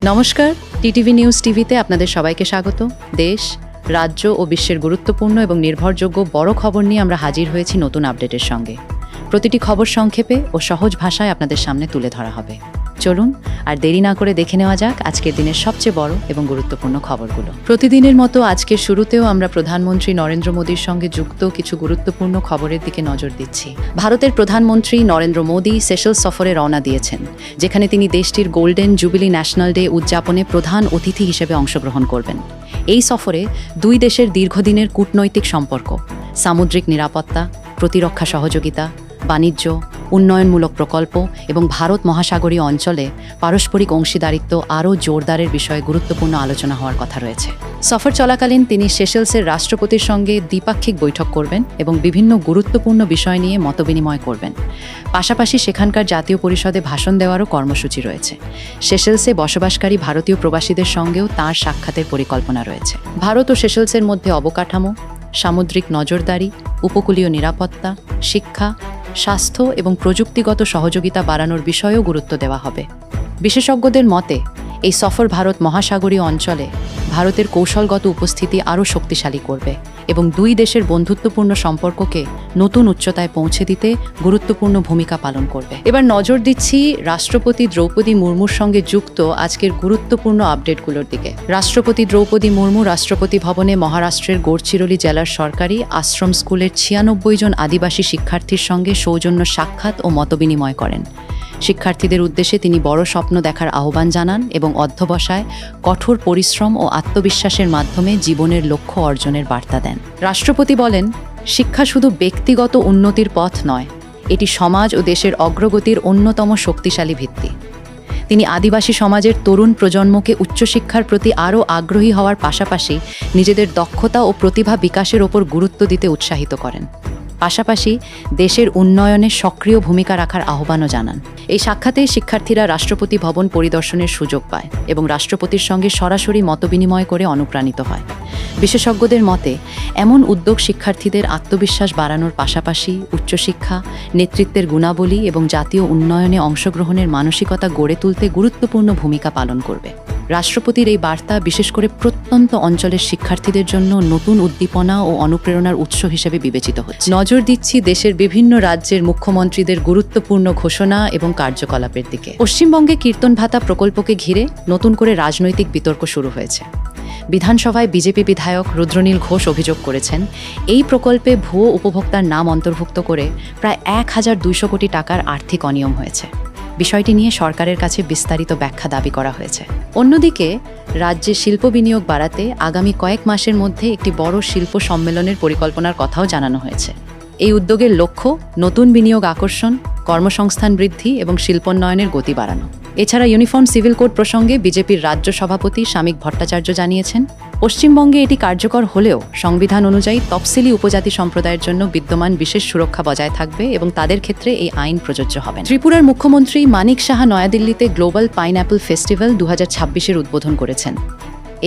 নমস্কার, TTV news টিভিতে আপনাদের সবাইকে স্বাগত। দেশ, রাজ্য ও বিশ্বের গুরুত্বপূর্ণ এবং নির্ভরযোগ্য বড় খবর নিয়ে আমরা হাজির হয়েছি নতুন আপডেটের সঙ্গে। প্রতিটি খবর সংক্ষেপে ও সহজ ভাষায় আপনাদের সামনে তুলে ধরা হবে। চলুন আর দেরি না করে দেখে নেওয়া যাক আজকের দিনের সবচেয়ে বড় এবং গুরুত্বপূর্ণ খবরগুলো। প্রতিদিনের মতো আজকের শুরুতেও আমরা প্রধানমন্ত্রী নরেন্দ্র মোদীর সঙ্গে যুক্ত কিছু গুরুত্বপূর্ণ খবরের দিকে নজর দিচ্ছি। ভারতের প্রধানমন্ত্রী নরেন্দ্র মোদী সেশেলস সফরে রওনা দিয়েছেন, যেখানে তিনি দেশটির গোল্ডেন জুবিলি ন্যাশনাল ডে উদযাপনে প্রধান অতিথি হিসেবে অংশগ্রহণ করবেন। এই সফরে দুই দেশের দীর্ঘদিনের কূটনৈতিক সম্পর্ক, সামুদ্রিক নিরাপত্তা, প্রতিরক্ষা সহযোগিতা, বাণিজ্য, উন্নয়নমূলক প্রকল্প এবং ভারত মহাসাগরীয় অঞ্চলে পারস্পরিক অংশীদারিত্ব আরও জোরদারের বিষয়ে গুরুত্বপূর্ণ আলোচনা হওয়ার কথা রয়েছে। সফর চলাকালীন তিনি সেশেলসের রাষ্ট্রপতির সঙ্গে দ্বিপাক্ষিক বৈঠক করবেন এবং বিভিন্ন গুরুত্বপূর্ণ বিষয় নিয়ে মতবিনিময় করবেন। পাশাপাশি সেখানকার জাতীয় পরিষদে ভাষণ দেওয়ারও কর্মসূচি রয়েছে। সেশেলসে বসবাসকারী ভারতীয় প্রবাসীদের সঙ্গেও তাঁর সাক্ষাতের পরিকল্পনা রয়েছে। ভারত ও সেশেলসের মধ্যে অবকাঠামো, সামুদ্রিক নজরদারি, উপকূলীয় নিরাপত্তা, শিক্ষা, স্বাস্থ্য এবং প্রযুক্তিগত সহযোগিতা বাড়ানোর বিষয়েও গুরুত্ব দেওয়া হবে। বিশেষজ্ঞদের মতে এই সফর ভারত মহাসাগরীয় অঞ্চলে ভারতের কৌশলগত উপস্থিতি আরও শক্তিশালী করবে এবং দুই দেশের বন্ধুত্বপূর্ণ সম্পর্ককে নতুন উচ্চতায় পৌঁছে দিতে গুরুত্বপূর্ণ ভূমিকা পালন করবে। এবার নজর দিচ্ছি রাষ্ট্রপতি দ্রৌপদী মুর্মুর সঙ্গে যুক্ত আজকের গুরুত্বপূর্ণ আপডেটগুলোর দিকে। রাষ্ট্রপতি দ্রৌপদী মুর্মু রাষ্ট্রপতি ভবনে মহারাষ্ট্রের গড়চিরোলি জেলার সরকারি আশ্রম স্কুলের 96 জন আদিবাসী শিক্ষার্থীর সঙ্গে সৌজন্য সাক্ষাৎ ও মতবিনিময় করেন। শিক্ষার্থীদের উদ্দেশ্যে তিনি বড় স্বপ্ন দেখার আহ্বান জানান এবং অধ্যবসায়, কঠোর পরিশ্রম ও আত্মবিশ্বাসের মাধ্যমে জীবনের লক্ষ্য অর্জনের বার্তা দেন। রাষ্ট্রপতি বলেন, শিক্ষা শুধু ব্যক্তিগত উন্নতির পথ নয়, এটি সমাজ ও দেশের অগ্রগতির অন্যতম শক্তিশালী ভিত্তি। তিনি আদিবাসী সমাজের তরুণ প্রজন্মকে উচ্চশিক্ষার প্রতি আরও আগ্রহী হওয়ার পাশাপাশি নিজেদের দক্ষতা ও প্রতিভা বিকাশের ওপর গুরুত্ব দিতে উৎসাহিত করেন। পাশাপাশি দেশের উন্নয়নে সক্রিয় ভূমিকা রাখার আহ্বানও জানান। এই সাক্ষাতে শিক্ষার্থীরা রাষ্ট্রপতি ভবন পরিদর্শনের সুযোগ পায় এবং রাষ্ট্রপতির সঙ্গে সরাসরি মতবিনিময় করে অনুপ্রাণিত হয়। বিশেষজ্ঞদের মতে এমন উদ্যোগ শিক্ষার্থীদের আত্মবিশ্বাস বাড়ানোর পাশাপাশি উচ্চশিক্ষা, নেতৃত্বের গুণাবলী এবং জাতীয় উন্নয়নে অংশগ্রহণের মানসিকতা গড়ে তুলতে গুরুত্বপূর্ণ ভূমিকা পালন করবে। রাষ্ট্রপতির এই বার্তা বিশেষ করে প্রত্যন্ত অঞ্চলের শিক্ষার্থীদের জন্য নতুন উদ্দীপনা ও অনুপ্রেরণার উৎস হিসেবে বিবেচিত হচ্ছে। নজর দিচ্ছি দেশের বিভিন্ন রাজ্যের মুখ্যমন্ত্রীদের গুরুত্বপূর্ণ ঘোষণা এবং কার্যকলাপের দিকে। পশ্চিমবঙ্গে কীর্তন ভাতা প্রকল্পকে ঘিরে নতুন করে রাজনৈতিক বিতর্ক শুরু হয়েছে। বিধানসভায় বিজেপি বিধায়ক রুদ্রনীল ঘোষ অভিযোগ করেছেন, এই প্রকল্পে ভুয়ো উপভোক্তার নাম অন্তর্ভুক্ত করে প্রায় 1200 কোটি টাকার আর্থিক অনিয়ম হয়েছে। বিষয়টি নিয়ে সরকারের কাছে বিস্তারিত ব্যাখ্যা দাবি করা হয়েছে। অন্যদিকে রাজ্যে শিল্প বিনিয়োগ বাড়াতে আগামী কয়েক মাসের মধ্যে একটি বড় শিল্প সম্মেলনের পরিকল্পনার কথাও জানানো হয়েছে। এই উদ্যোগের লক্ষ্য নতুন বিনিয়োগ আকর্ষণ, কর্মসংস্থান বৃদ্ধি এবং শিল্পোন্নয়নের গতি বাড়ানো। এছাড়া ইউনিফর্ম সিভিল কোড প্রসঙ্গে বিজেপির রাজ্য সভাপতি শামিক ভট্টাচার্য জানিয়েছেন, পশ্চিমবঙ্গে এটি কার্যকর হলেও সংবিধান অনুযায়ী তফসিলি উপজাতি সম্প্রদায়ের জন্য বিদ্যমান বিশেষ সুরক্ষা বজায় থাকবে এবং তাদের ক্ষেত্রে এই আইন প্রযোজ্য হবে। ত্রিপুরার মুখ্যমন্ত্রী মানিক সাহা নয়াদিল্লিতে গ্লোবাল পাইনঅ্যাপল ফেস্টিভ্যাল 2026-এর উদ্বোধন করেছেন।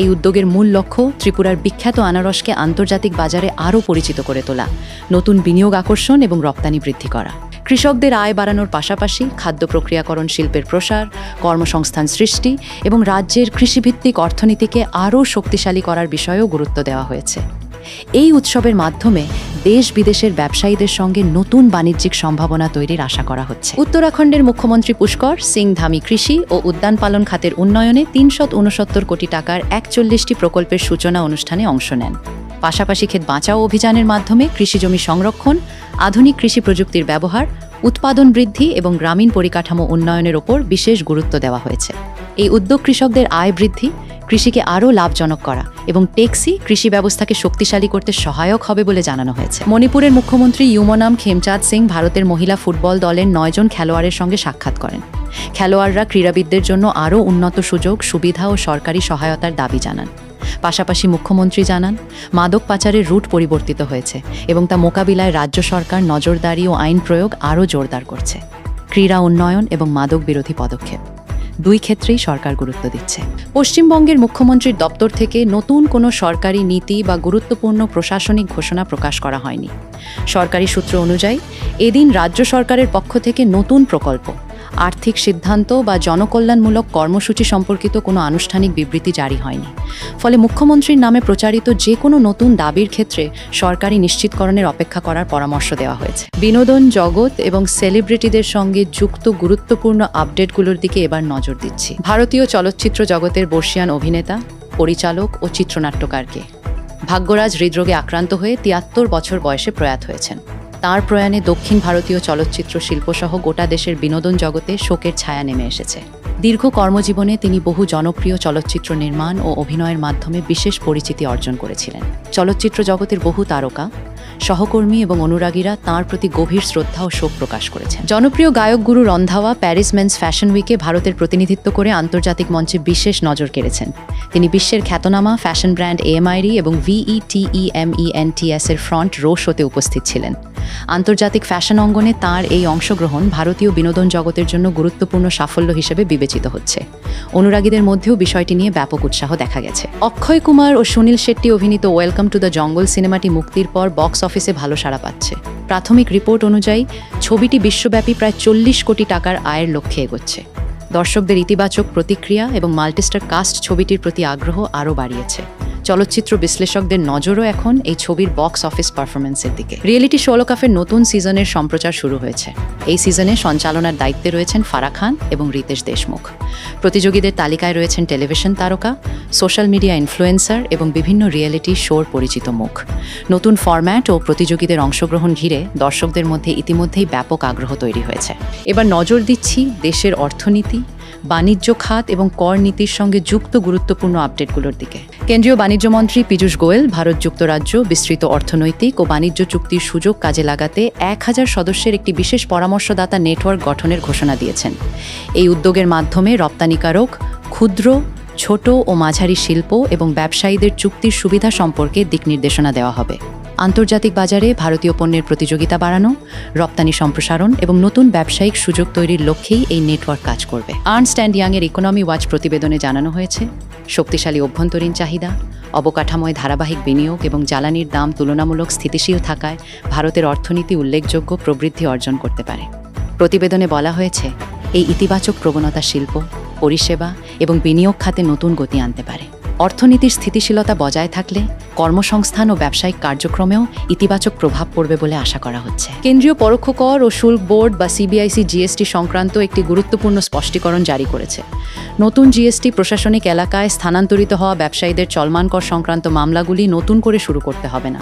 এই উদ্যোগের মূল লক্ষ্য ত্রিপুরার বিখ্যাত আনারসকে আন্তর্জাতিক বাজারে আরও পরিচিত করে তোলা, নতুন বিনিয়োগ আকর্ষণ এবং রপ্তানি বৃদ্ধি করা। কৃষকদের আয় বাড়ানোর পাশাপাশি খাদ্য প্রক্রিয়াকরণ শিল্পের প্রসার, কর্মসংস্থান সৃষ্টি এবং রাজ্যের কৃষিভিত্তিক অর্থনীতিকে আরও শক্তিশালী করার বিষয়েও গুরুত্ব দেওয়া হয়েছে। এই উৎসবের মাধ্যমে দেশ বিদেশের ব্যবসায়ীদের সঙ্গে নতুন বাণিজ্যিক সম্ভাবনা তৈরির আশা করা হচ্ছে। উত্তরাখণ্ডের মুখ্যমন্ত্রী পুষ্কর সিং ধামি কৃষি ও উদ্যান পালন খাতের উন্নয়নে 369 কোটি টাকার 41টি প্রকল্পের সূচনা অনুষ্ঠানে অংশ নেন। পাশাপাশি ক্ষেত বাঁচাও অভিযানের মাধ্যমে কৃষিজমি সংরক্ষণ, আধুনিক কৃষি প্রযুক্তির ব্যবহার, উৎপাদন বৃদ্ধি এবং গ্রামীণ পরিকাঠামো উন্নয়নের ওপর বিশেষ গুরুত্ব দেওয়া হয়েছে। এই উদ্যোগ কৃষকদের আয় বৃদ্ধি, কৃষিকে আরও লাভজনক করা এবং টেকসই কৃষি ব্যবস্থাকে শক্তিশালী করতে সহায়ক হবে বলে জানানো হয়েছে। মণিপুরের মুখ্যমন্ত্রী ইউমনাম খেমচাঁদ সিং ভারতের মহিলা ফুটবল দলের 9 জন খেলোয়াড়ের সঙ্গে সাক্ষাৎ করেন। খেলোয়াড়রা ক্রীড়াবিদদের জন্য আরও উন্নত সুযোগ, সুবিধা ও সরকারি সহায়তার দাবি জানান। পাশাপাশি মুখ্যমন্ত্রী জানান, মাদক পাচারের রুট পরিবর্তিত হয়েছে এবং তা মোকাবিলায় রাজ্য সরকার নজরদারি ও আইন প্রয়োগ আরও জোরদার করছে। ক্রীড়া উন্নয়ন এবং মাদক বিরোধী পদক্ষেপ দুই ক্ষেত্রেই সরকার গুরুত্ব দিচ্ছে। পশ্চিমবঙ্গের মুখ্যমন্ত্রীর দপ্তর থেকে নতুন কোনো সরকারি নীতি বা গুরুত্বপূর্ণ প্রশাসনিক ঘোষণা প্রকাশ করা হয়নি। সরকারি সূত্র অনুযায়ী এদিন রাজ্য সরকারের পক্ষ থেকে নতুন প্রকল্প আর্থিক সিদ্ধান্ত বা জনকল্যাণমূলক কর্মসূচি সম্পর্কিত কোনো আনুষ্ঠানিক বিবৃতি জারি হয়নি। ফলে মুখ্যমন্ত্রীর নামে প্রচারিত যে কোনো নতুন দাবির ক্ষেত্রে সরকারি নিশ্চিতকরণের অপেক্ষা করার পরামর্শ দেওয়া হয়েছে। বিনোদন জগৎ এবং সেলিব্রিটিদের সঙ্গে যুক্ত গুরুত্বপূর্ণ আপডেটগুলোর দিকে এবার নজর দিচ্ছি। ভারতীয় চলচ্চিত্র জগতের বর্ষিয়ান অভিনেতা, পরিচালক ও চিত্রনাট্যকারকে ভাগ্যরাজ হৃদরোগে আক্রান্ত হয়ে ৭৩ বছর বয়সে প্রয়াত হয়েছেন। তাঁর প্রয়াণে দক্ষিণ ভারতীয় চলচ্চিত্র শিল্পসহ গোটা দেশের বিনোদন জগতে শোকের ছায়া নেমে এসেছে। দীর্ঘ কর্মজীবনে তিনি বহু জনপ্রিয় চলচ্চিত্র নির্মাণ ও অভিনয়ের মাধ্যমে বিশেষ পরিচিতি অর্জন করেছিলেন। চলচ্চিত্র জগতের বহু তারকা, সহকর্মী এবং অনুরাগীরা তাঁর প্রতি গভীর শ্রদ্ধা ও শোক প্রকাশ করেছেন। জনপ্রিয় গায়ক গুরু রন্ধাওয়া প্যারিস মেন্স ফ্যাশন উইকে ভারতের প্রতিনিধিত্ব করে আন্তর্জাতিক মঞ্চে বিশেষ নজর কেড়েছেন। তিনি বিশ্বের খ্যাতনামা ফ্যাশন ব্র্যান্ড AMIRI এবং VETEMENTS এর ফ্রন্ট রো শোতে উপস্থিত ছিলেন। আন্তর্জাতিক ফ্যাশন অঙ্গনে তাঁর এই অংশগ্রহণ ভারতীয় বিনোদন জগতের জন্য গুরুত্বপূর্ণ সাফল্য হিসেবে বিবেচিত হচ্ছে। অনুরাগীদের মধ্যেও বিষয়টি নিয়ে ব্যাপক উৎসাহ দেখা গেছে। অক্ষয় কুমার ও সুনীল শেট্টি অভিনীত ওয়েলকাম টু দ্য জঙ্গল সিনেমাটি মুক্তির পর বক্স অফিসে ভালো সাড়া পাচ্ছে। প্রাথমিক রিপোর্ট অনুযায়ী ছবিটি বিশ্বব্যাপী প্রায় 40 কোটি টাকার আয়ের লক্ষ্যে এগোচ্ছে। দর্শকদের ইতিবাচক প্রতিক্রিয়া এবং মাল্টিস্টার কাস্ট ছবিটির প্রতি আগ্রহ আরও বাড়িয়েছে। চলচ্চিত্র বিশ্লেষকদের নজরও এখন এই ছবির বক্স অফিস পারফরমেন্সের দিকে। রিয়েলিটি শো লোকাফের নতুন সিজনের সম্প্রচার শুরু হয়েছে। এই সিজনে সঞ্চালনার দায়িত্বে রয়েছেন ফারাহ খান এবং রিতেশ দেশমুখ। প্রতিযোগীদের তালিকায় রয়েছেন টেলিভিশন তারকা, সোশ্যাল মিডিয়া ইনফ্লুয়েন্সার এবং বিভিন্ন রিয়েলিটি শোর পরিচিত মুখ। নতুন ফরম্যাট ও প্রতিযোগীদের অংশগ্রহণ ঘিরে দর্শকদের মধ্যে ইতিমধ্যেই ব্যাপক আগ্রহ তৈরি হয়েছে। এবার নজর দিচ্ছি দেশের অর্থনীতি, বাণিজ্য খাত এবং কর নীতির সঙ্গে যুক্ত গুরুত্বপূর্ণ আপডেটগুলোর দিকে। কেন্দ্রীয় বাণিজ্য মন্ত্রী পীযূষ গোয়েল ভারত যুক্তরাজ্য বিস্তৃত অর্থনৈতিক ও বাণিজ্য চুক্তির সুযোগ কাজে লাগাতে 1000 সদস্যের একটি বিশেষ পরামর্শদাতা নেটওয়ার্ক গঠনের ঘোষণা দিয়েছেন। এই উদ্যোগের মাধ্যমে রপ্তানিকারক, ক্ষুদ্র, ছোট ও মাঝারি শিল্প এবং ব্যবসায়ীদের চুক্তির সুবিধা সম্পর্কে দিক নির্দেশনা দেওয়া হবে। আন্তর্জাতিক বাজারে ভারতীয় পণ্যের প্রতিযোগিতা বাড়ানো, রপ্তানি সম্প্রসারণ এবং নতুন ব্যবসায়িক সুযোগ তৈরির লক্ষ্যেই এই নেটওয়ার্ক কাজ করবে। আর্নস্ট অ্যান্ড ইয়াংয়ের ইকোনমি ওয়াচ প্রতিবেদনে জানানো হয়েছে, শক্তিশালী অভ্যন্তরীণ চাহিদা, অবকাঠামোয় ধারাবাহিক বিনিয়োগ এবং জ্বালানির দাম তুলনামূলক স্থিতিশীল থাকায় ভারতের অর্থনীতি উল্লেখযোগ্য প্রবৃদ্ধি অর্জন করতে পারে। প্রতিবেদনে বলা হয়েছে, এই ইতিবাচক প্রবণতা শিল্প, পরিষেবা এবং বিনিয়োগ খাতে নতুন গতি আনতে পারে। অর্থনীতির স্থিতিশীলতা বজায় থাকলে কর্মসংস্থান ও ব্যবসায়িক কার্যক্রমেও ইতিবাচক প্রভাব পড়বে বলে আশা করা হচ্ছে। কেন্দ্রীয় পরোক্ষ কর ও শুল্ক বোর্ড বা CBIC GST সংক্রান্ত একটি গুরুত্বপূর্ণ স্পষ্টীকরণ জারি করেছে। নতুন GST প্রশাসনিক এলাকায় স্থানান্তরিত হওয়া ব্যবসায়ীদের চলমান কর সংক্রান্ত মামলাগুলি নতুন করে শুরু করতে হবে না।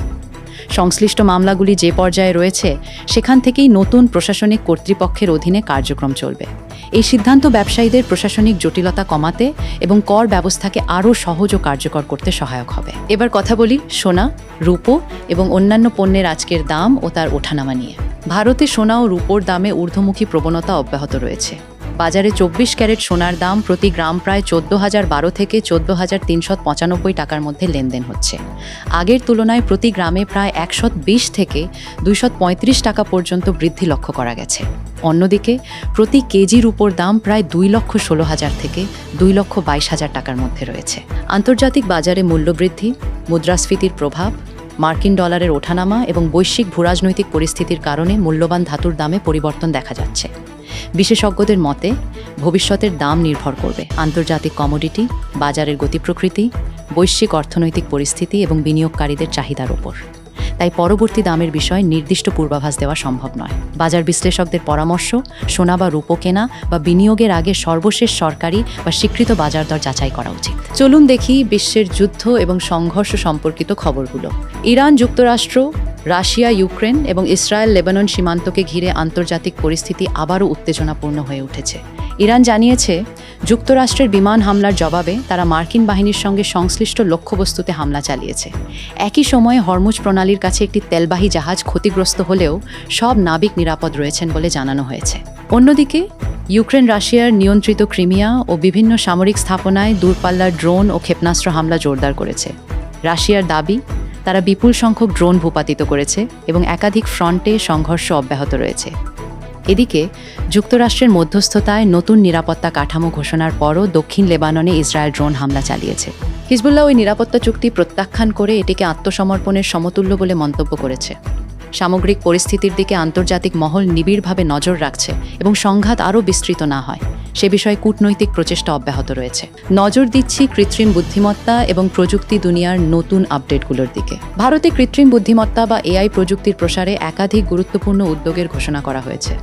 সংশ্লিষ্ট মামলাগুলি যে পর্যায়ে রয়েছে সেখান থেকেই নতুন প্রশাসনিক কর্তৃপক্ষের অধীনে কার্যক্রম চলবে। এই সিদ্ধান্ত ব্যবসায়ীদের প্রশাসনিক জটিলতা কমাতে এবং কর ব্যবস্থাকে আরও সহজ ও কার্যকর করতে সহায়ক হবে। এবার কথা বলি সোনা, রূপো এবং অন্যান্য পণ্যের আজকের দাম ও তার ওঠানামা নিয়ে। ভারতে সোনা ও রূপোর দামে ঊর্ধ্বমুখী প্রবণতা অব্যাহত রয়েছে। বাজারে 24 ক্যারেট সোনার দাম প্রতি গ্রাম প্রায় 14,012 থেকে 14,395 টাকার মধ্যে লেনদেন হচ্ছে। আগের তুলনায় প্রতি গ্রামে প্রায় 120 থেকে 235 টাকা পর্যন্ত বৃদ্ধি লক্ষ্য করা গেছে। অন্যদিকে প্রতি কেজির উপর দাম প্রায় 2,16,000 থেকে 2,22,000 টাকার মধ্যে রয়েছে। আন্তর্জাতিক বাজারে মূল্যবৃদ্ধি, মুদ্রাস্ফীতির প্রভাব, মার্কিন ডলারের ওঠানামা এবং বৈশ্বিক ভূরাজনৈতিক পরিস্থিতির কারণে মূল্যবান ধাতুর দামে পরিবর্তন দেখা যাচ্ছে। বিশেষজ্ঞদের মতে ভবিষ্যতের দাম নির্ভর করবে আন্তর্জাতিক কমোডিটি, বাজারের গতি প্রকৃতি, বৈশ্বিক অর্থনৈতিক পরিস্থিতি এবং বিনিয়োগকারীদের চাহিদার ওপর। তাই পরবর্তী দামের বিষয়ে নির্দিষ্ট পূর্বাভাস দেওয়া সম্ভব নয়। বাজার বিশ্লেষকদের পরামর্শ, সোনা বা রূপো কেনা বা বিনিয়োগের আগে সর্বশেষ সরকারি বা স্বীকৃত বাজার দর যাচাই করা উচিত। চলুন দেখি বিশ্বের যুদ্ধ এবং সংঘর্ষ সম্পর্কিত খবরগুলো। ইরান, যুক্তরাষ্ট্র, রাশিয়া, ইউক্রেন এবং ইসরায়েল লেবানন সীমান্তকে ঘিরে আন্তর্জাতিক পরিস্থিতি আবারও উত্তেজনাপূর্ণ হয়ে উঠেছে। ইরান জানিয়েছে, যুক্তরাষ্ট্রের বিমান হামলার জবাবে তারা মার্কিন বাহিনীর সঙ্গে সংশ্লিষ্ট লক্ষ্যবস্তুতে হামলা চালিয়েছে। একই সময়ে হরমুজ প্রণালীর কাছে একটি তেলবাহী জাহাজ ক্ষতিগ্রস্ত হলেও সব নাবিক নিরাপদ রয়েছেন বলে জানানো হয়েছে। অন্যদিকে ইউক্রেন রাশিয়ার নিয়ন্ত্রিত ক্রিমিয়া ও বিভিন্ন সামরিক স্থাপনায় দূরপাল্লার ড্রোন ও ক্ষেপণাস্ত্র হামলা জোরদার করেছে। রাশিয়ার দাবি, তারা বিপুল সংখ্যক ড্রোন ভূপাতিত করেছে এবং একাধিক ফ্রন্টে সংঘর্ষ অব্যাহত রয়েছে। এদিকে যুক্তরাষ্ট্রের মধ্যস্থতায় নতুন নিরাপত্তা কাঠামো ঘোষণার পরও দক্ষিণ লেবাননে ইসরায়েল ড্রোন হামলা চালিয়েছে। হিজবুল্লাহ ওই নিরাপত্তা চুক্তি প্রত্যাখ্যান করে এটিকে আত্মসমর্পণের সমতুল্য বলে মন্তব্য করেছে। সামগ্রিক পরিস্থিতির দিকে আন্তর্জাতিক মহল নিবিড়ভাবে নজর রাখছে এবং সংঘাত আরও বিস্তৃত না হয় সে বিষয়ে কূটনৈতিক প্রচেষ্টা অব্যাহত রয়েছে। নজর দিচ্ছি কৃত্রিম বুদ্ধিমত্তা এবং প্রযুক্তি দুনিয়ার নতুন আপডেটগুলোর দিকে। ভারতে কৃত্রিম বুদ্ধিমত্তা বা এআই প্রযুক্তির প্রসারে একাধিক গুরুত্বপূর্ণ উদ্যোগের ঘোষণা করা হয়েছে।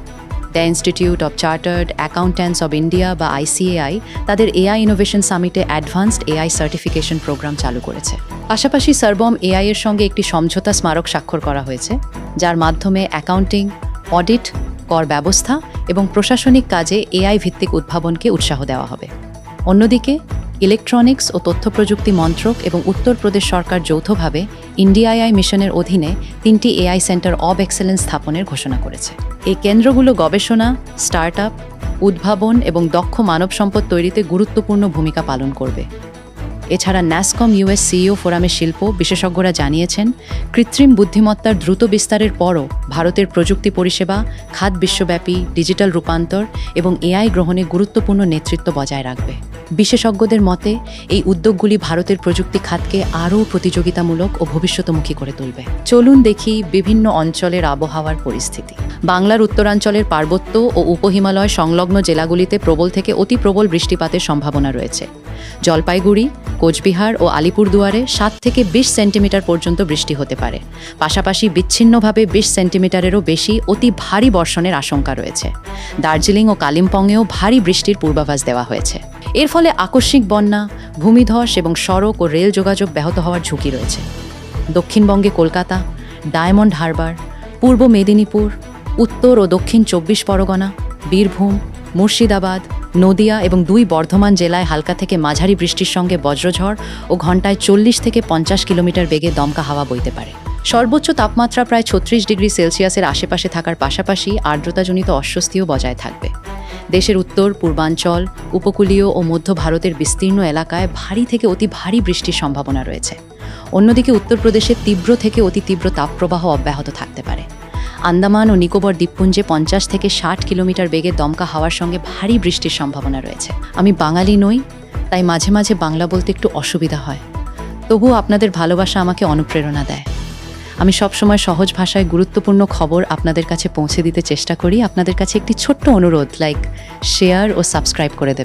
The institute of chartered accountants of India বা ICAI তাদের এআই ইনোভেশন সামিটে অ্যাডভান্সড এআই সার্টিফিকেশন প্রোগ্রাম চালু করেছে। পাশাপাশি সার্বম এআই এর সঙ্গে একটি সমঝোতা স্মারক স্বাক্ষর করা হয়েছে, যার মাধ্যমে অ্যাকাউন্টিং, অডিট, কর ব্যবস্থা এবং প্রশাসনিক কাজে এআই ভিত্তিক উদ্ভাবনকে উৎসাহ দেওয়া হবে। অন্যদিকে ইলেকট্রনিক্স ও তথ্য প্রযুক্তি মন্ত্রক এবং উত্তরপ্রদেশ সরকার যৌথভাবে ইন্ডিয়া-AI মিশনের অধীনে 3টি এআই সেন্টার অব এক্সেলেন্স স্থাপনের ঘোষণা করেছে। এই কেন্দ্রগুলো গবেষণা, স্টার্টআপ, উদ্ভাবন এবং দক্ষ মানব সম্পদ তৈরিতে গুরুত্বপূর্ণ ভূমিকা পালন করবে। এছাড়া ন্যাসকম US CEO ফোরামের শিল্প বিশেষজ্ঞরা জানিয়েছেন, কৃত্রিম বুদ্ধিমত্তার দ্রুত বিস্তারের পরও ভারতের প্রযুক্তি পরিষেবা, খাত বিশ্বব্যাপী ডিজিটাল রূপান্তর এবং এআই গ্রহণে গুরুত্বপূর্ণ নেতৃত্ব বজায় রাখবে। বিশেষজ্ঞদের মতে এই উদ্যোগগুলি ভারতের প্রযুক্তি খাতকে আরও প্রতিযোগিতামূলক ও ভবিষ্যৎমুখী করে তুলবে। চলুন দেখি বিভিন্ন অঞ্চলের আবহাওয়ার পরিস্থিতি। বাংলার উত্তরাঞ্চলের পার্বত্য ও উপহিমালয় সংলগ্ন জেলাগুলিতে প্রবল থেকে অতি প্রবল বৃষ্টিপাতের সম্ভাবনা রয়েছে। জলপাইগুড়ি, কোচবিহার ও আলিপুরদুয়ারে 7 থেকে 20 সেন্টিমিটার পর্যন্ত বৃষ্টি হতে পারে। পাশাপাশি বিচ্ছিন্নভাবে 20 সেন্টিমিটারেরও বেশি অতি ভারী বর্ষণের আশঙ্কা রয়েছে। দার্জিলিং ও কালিম্পংয়েও ভারী বৃষ্টির পূর্বাভাস দেওয়া হয়েছে। এর ফলে আকস্মিক বন্যা, ভূমিধস এবং সড়ক ও রেল যোগাযোগ ব্যাহত হওয়ার ঝুঁকি রয়েছে। দক্ষিণবঙ্গে কলকাতা, ডায়মন্ড হারবার, পূর্ব মেদিনীপুর, উত্তর ও দক্ষিণ 24 পরগনা, বীরভূম, মুর্শিদাবাদ, নদিয়া এবং 2 বর্ধমান জেলায় হালকা থেকে মাঝারি বৃষ্টির সঙ্গে বজ্রঝড় ও ঘন্টায় 40 থেকে 50 কিলোমিটার বেগে দমকা হাওয়া বইতে পারে। সর্বোচ্চ তাপমাত্রা প্রায় 36 ডিগ্রি সেলসিয়াসের আশেপাশে থাকার পাশাপাশি আর্দ্রতাজনিত অস্বস্তিও বজায় থাকবে। দেশের উত্তর, পূর্বাঞ্চল, উপকূলীয় ও মধ্য ভারতের বিস্তীর্ণ এলাকায় ভারী থেকে অতি ভারী বৃষ্টির সম্ভাবনা রয়েছে। অন্যদিকে উত্তরপ্রদেশে তীব্র থেকে অতি তীব্র তাপপ্রবাহ অব্যাহত থাকতে পারে। আন্দামান ও নিকোবর দ্বীপপুঞ্জে 50 থেকে 60 কিলোমিটার বেগে দমকা হাওয়ার সঙ্গে ভারী বৃষ্টির সম্ভাবনা রয়েছে। আমি বাঙালি নই, তাই মাঝে মাঝে বাংলা বলতে একটু অসুবিধা হয়। তবুও আপনাদের ভালোবাসা আমাকে অনুপ্রেরণা দেয়। আমি সবসময় সহজ ভাষায় গুরুত্বপূর্ণ খবর আপনাদের কাছে পৌঁছে দিতে চেষ্টা করি। আপনাদের কাছে একটি ছোট্ট অনুরোধ, লাইক, শেয়ার ও সাবস্ক্রাইব করে দেবেন।